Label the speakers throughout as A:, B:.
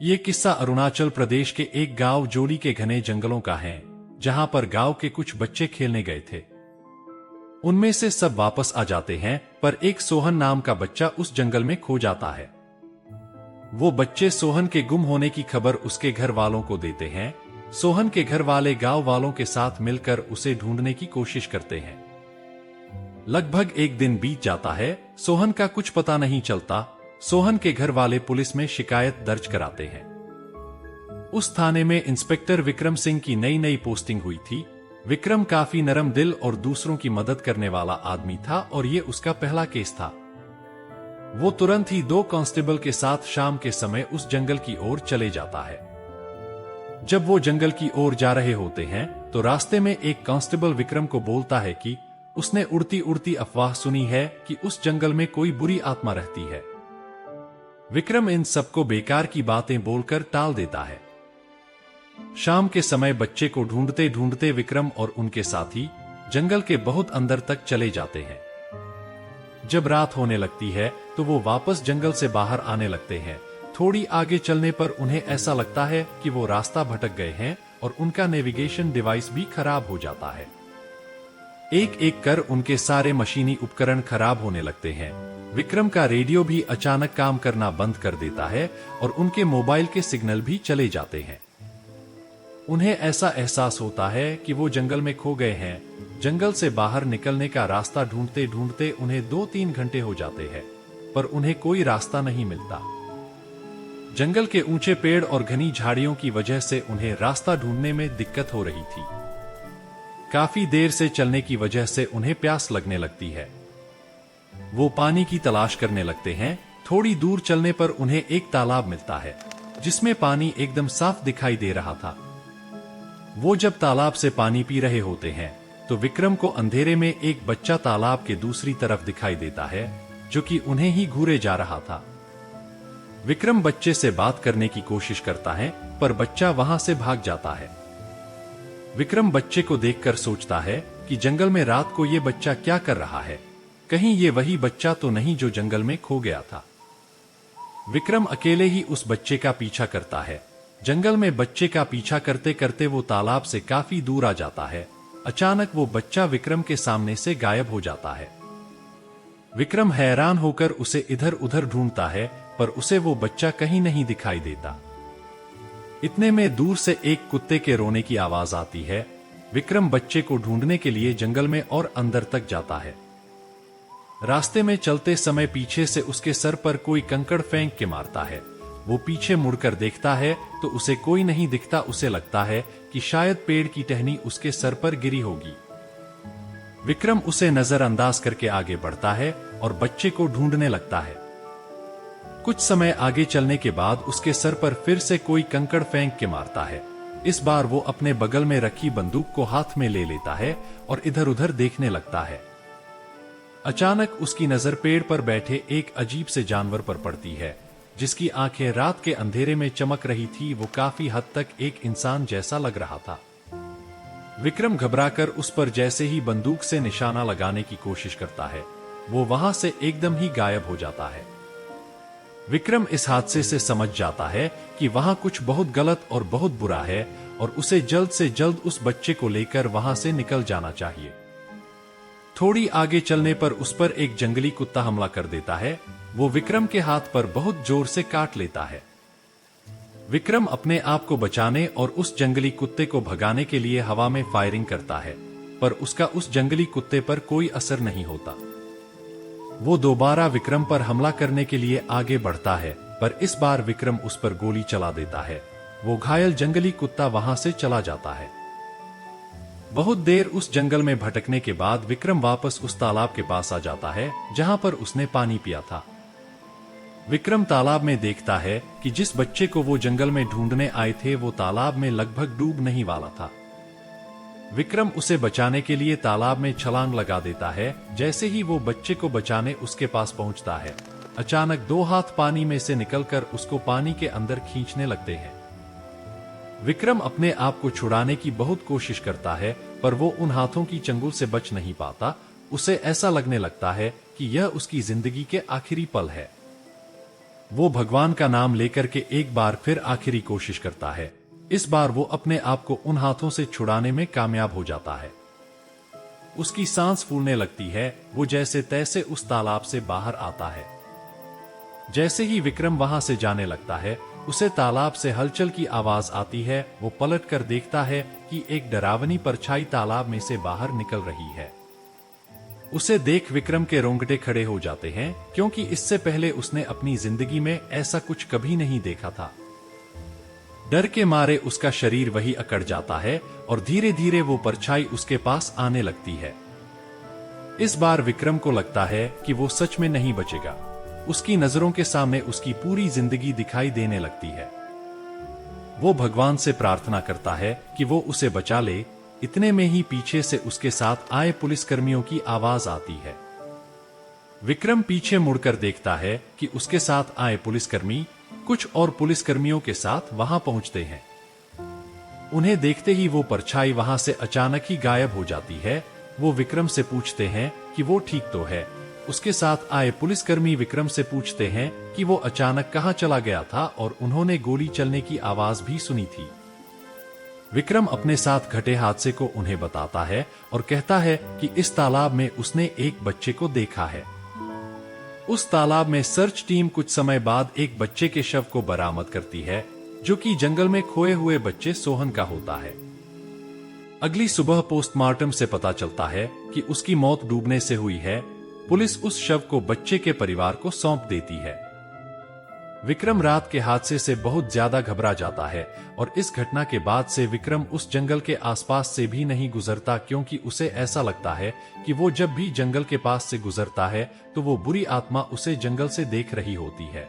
A: ये किस्सा अरुणाचल प्रदेश के एक गांव जोली के घने जंगलों का है, जहां पर गांव के कुछ बच्चे खेलने गए थे। उनमें से सब वापस आ जाते हैं, पर एक सोहन नाम का बच्चा उस जंगल में खो जाता है। वो बच्चे सोहन के गुम होने की खबर उसके घर वालों को देते हैं। सोहन के घर वाले गांव वालों के साथ मिलकर उसे ढूंढने की कोशिश करते हैं। लगभग एक दिन बीत जाता है, सोहन का कुछ पता नहीं चलता। सोहन के घर वाले पुलिस में शिकायत दर्ज कराते हैं। उस थाने में इंस्पेक्टर विक्रम सिंह की नई नई पोस्टिंग हुई थी। विक्रम काफी नरम दिल और दूसरों की मदद करने वाला आदमी था और ये उसका पहला केस था। वो तुरंत ही 2 कांस्टेबल के साथ शाम के समय उस जंगल की ओर चले जाता है। जब वो जंगल की ओर जा रहे होते हैं तो रास्ते में एक कांस्टेबल विक्रम को बोलता है कि उसने उड़ती उड़ती अफवाह सुनी है कि उस जंगल में कोई बुरी आत्मा रहती है। विक्रम इन सबको बेकार की बातें बोलकर टाल देता है। शाम के समय बच्चे को ढूंढते ढूंढते विक्रम और उनके साथी जंगल के बहुत अंदर तक चले जाते हैं। जब रात होने लगती है तो वो वापस जंगल से बाहर आने लगते हैं। थोड़ी आगे चलने पर उन्हें ऐसा लगता है कि वो रास्ता भटक गए हैं और उनका नेविगेशन डिवाइस भी खराब हो जाता है। एक एक कर उनके सारे मशीनी उपकरण खराब होने लगते हैं। विक्रम का रेडियो भी अचानक काम करना बंद कर देता है और उनके मोबाइल के सिग्नल भी चले जाते हैं। उन्हें ऐसा एहसास होता है कि वो जंगल में खो गए हैं। जंगल से बाहर निकलने का रास्ता ढूंढते ढूंढते उन्हें 2-3 घंटे हो जाते हैं, पर उन्हें कोई रास्ता नहीं मिलता। जंगल के ऊंचे पेड़ और घनी झाड़ियों की वजह से उन्हें रास्ता ढूंढने में दिक्कत हो रही थी। काफी देर से चलने की वजह से उन्हें प्यास लगने लगती है। वो पानी की तलाश करने लगते हैं। थोड़ी दूर चलने पर उन्हें एक तालाब मिलता है, जिसमें पानी एकदम साफ दिखाई दे रहा था। वो जब तालाब से पानी पी रहे होते हैं तो विक्रम को अंधेरे में एक बच्चा तालाब के दूसरी तरफ दिखाई देता है, जो कि उन्हें ही घूरे जा रहा था। विक्रम बच्चे से बात करने की कोशिश करता है, पर बच्चा वहां से भाग जाता है। विक्रम बच्चे को देखकर सोचता है कि जंगल में रात को ये बच्चा क्या कर रहा है। कहीं ये वही बच्चा तो नहीं जो जंगल में खो गया था। विक्रम अकेले ही उस बच्चे का पीछा करता है। जंगल में बच्चे का पीछा करते करते वो तालाब से काफी दूर आ जाता है। अचानक वो बच्चा विक्रम के सामने से गायब हो जाता है। विक्रम हैरान होकर उसे इधर उधर ढूंढता है, पर उसे वो बच्चा कहीं नहीं दिखाई देता। इतने में दूर से एक कुत्ते के रोने की आवाज आती है। विक्रम बच्चे को ढूंढने के लिए जंगल में और अंदर तक जाता है। रास्ते में चलते समय पीछे से उसके सर पर कोई कंकड़ फेंक के मारता है। वो पीछे मुड़कर देखता है तो उसे कोई नहीं दिखता। उसे लगता है कि शायद पेड़ की टहनी उसके सर पर गिरी होगी। विक्रम उसे नजरअंदाज करके आगे बढ़ता है और बच्चे को ढूंढने लगता है। कुछ समय आगे चलने के बाद उसके सर पर फिर से कोई कंकड़ फेंक के मारता है। इस बार वो अपने बगल में रखी बंदूक को हाथ में ले लेता है और इधर उधर देखने लगता है। अचानक उसकी नजर पेड़ पर बैठे एक अजीब से जानवर पर पड़ती है, जिसकी आंखें रात के अंधेरे में चमक रही थी। वो काफी हद तक एक इंसान जैसा लग रहा था। विक्रम घबराकर उस पर जैसे ही बंदूक से निशाना लगाने की कोशिश करता है, वो वहां से एकदम ही गायब हो जाता है। विक्रम इस हादसे से समझ जाता है कि वहां कुछ बहुत गलत और बहुत बुरा है और उसे जल्द से जल्द उस बच्चे को लेकर वहां से निकल जाना चाहिए। थोड़ी आगे चलने पर उस पर एक जंगली कुत्ता हमला कर देता है। वो विक्रम के हाथ पर बहुत जोर से काट लेता है। विक्रम अपने आप को बचाने और उस जंगली कुत्ते को भगाने के लिए हवा में फायरिंग करता है, पर उसका उस जंगली कुत्ते पर कोई असर नहीं होता। वो दोबारा विक्रम पर हमला करने के लिए आगे बढ़ता है, पर इस बार विक्रम उस पर गोली चला देता है। वो घायल जंगली कुत्ता वहां से चला जाता है। बहुत देर उस जंगल में भटकने के बाद विक्रम वापस उस तालाब के पास आ जाता है जहां पर उसने पानी पिया था। विक्रम तालाब में देखता है कि जिस बच्चे को वो जंगल में ढूंढने आए थे वो तालाब में लगभग डूबने ही वाला था। विक्रम उसे बचाने के लिए तालाब में छलांग लगा देता है। जैसे ही वो बच्चे को बचाने उसके पास पहुंचता है, अचानक 2 हाथ पानी में से निकलकर उसको पानी के अंदर खींचने लगते हैं। विक्रम अपने आप को छुड़ाने की बहुत कोशिश करता है, पर वो उन हाथों की चंगुल से बच नहीं पाता। उसे ऐसा लगने लगता है कि यह उसकी जिंदगी के आखिरी पल है। वो भगवान का नाम लेकर के एक बार फिर आखिरी कोशिश करता है। इस बार वो अपने आप को उन हाथों से छुड़ाने में कामयाब हो जाता है। उसकी सांस फूलने लगती है। वो जैसे तैसे उस तालाब से बाहर आता है। जैसे ही विक्रम वहां से जाने लगता है, उसे तालाब से हलचल की आवाज आती है। वो पलट कर देखता है कि एक डरावनी परछाई तालाब में से बाहर निकल रही है। उसे देख विक्रम के रोंगटे खड़े हो जाते हैं, क्योंकि इससे पहले उसने अपनी जिंदगी में ऐसा कुछ कभी नहीं देखा था। डर के मारे उसका शरीर वही अकड़ जाता है और धीरे धीरे वो परछाई उसके पास आने लगती है। इस बार विक्रम को लगता है कि वो सच में नहीं बचेगा। उसकी नजरों के सामने उसकी पूरी जिंदगी दिखाई देने लगती है। वो भगवान से प्रार्थना करता है कि वो उसे बचा ले। इतने में ही पीछे से उसके साथ आए पुलिसकर्मियों की आवाज आती है। विक्रम पीछे मुड़कर देखता है कि उसके साथ आए पुलिसकर्मी कुछ और पुलिसकर्मियों के साथ वहां पहुंचते हैं। उन्हें देखते ही वो परछाई वहां से अचानक ही गायब हो जाती है। वो विक्रम से पूछते हैं कि वो ठीक तो है। उसके साथ आए पुलिसकर्मी विक्रम से पूछते हैं कि वो अचानक कहां चला गया था और उन्होंने गोली चलने की आवाज भी सुनी थी। विक्रम अपने साथ घटे हादसे को उन्हें बताता है और कहता है कि इस तालाब में उसने एक बच्चे को देखा है। उस तालाब में सर्च टीम कुछ समय बाद एक बच्चे के शव को बरामद करती है, जो कि जंगल में खोए हुए बच्चे सोहन का होता है। अगली सुबह पोस्टमार्टम से पता चलता है कि उसकी मौत डूबने से हुई है। पुलिस उस शव को बच्चे के परिवार को सौंप देती है। विक्रम रात के हादसे से बहुत ज्यादा घबरा जाता है और इस घटना के बाद से विक्रम उस जंगल के आसपास से भी नहीं गुजरता, क्योंकि उसे ऐसा लगता है कि वो जब भी जंगल के पास से गुजरता है तो वो बुरी आत्मा उसे जंगल से देख रही होती है।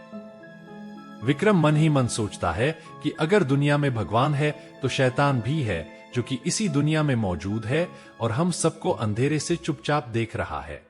A: विक्रम मन ही मन सोचता है कि अगर दुनिया में भगवान है तो शैतान भी है, जो कि इसी दुनिया में मौजूद है और हम सबको अंधेरे से चुपचाप देख रहा है।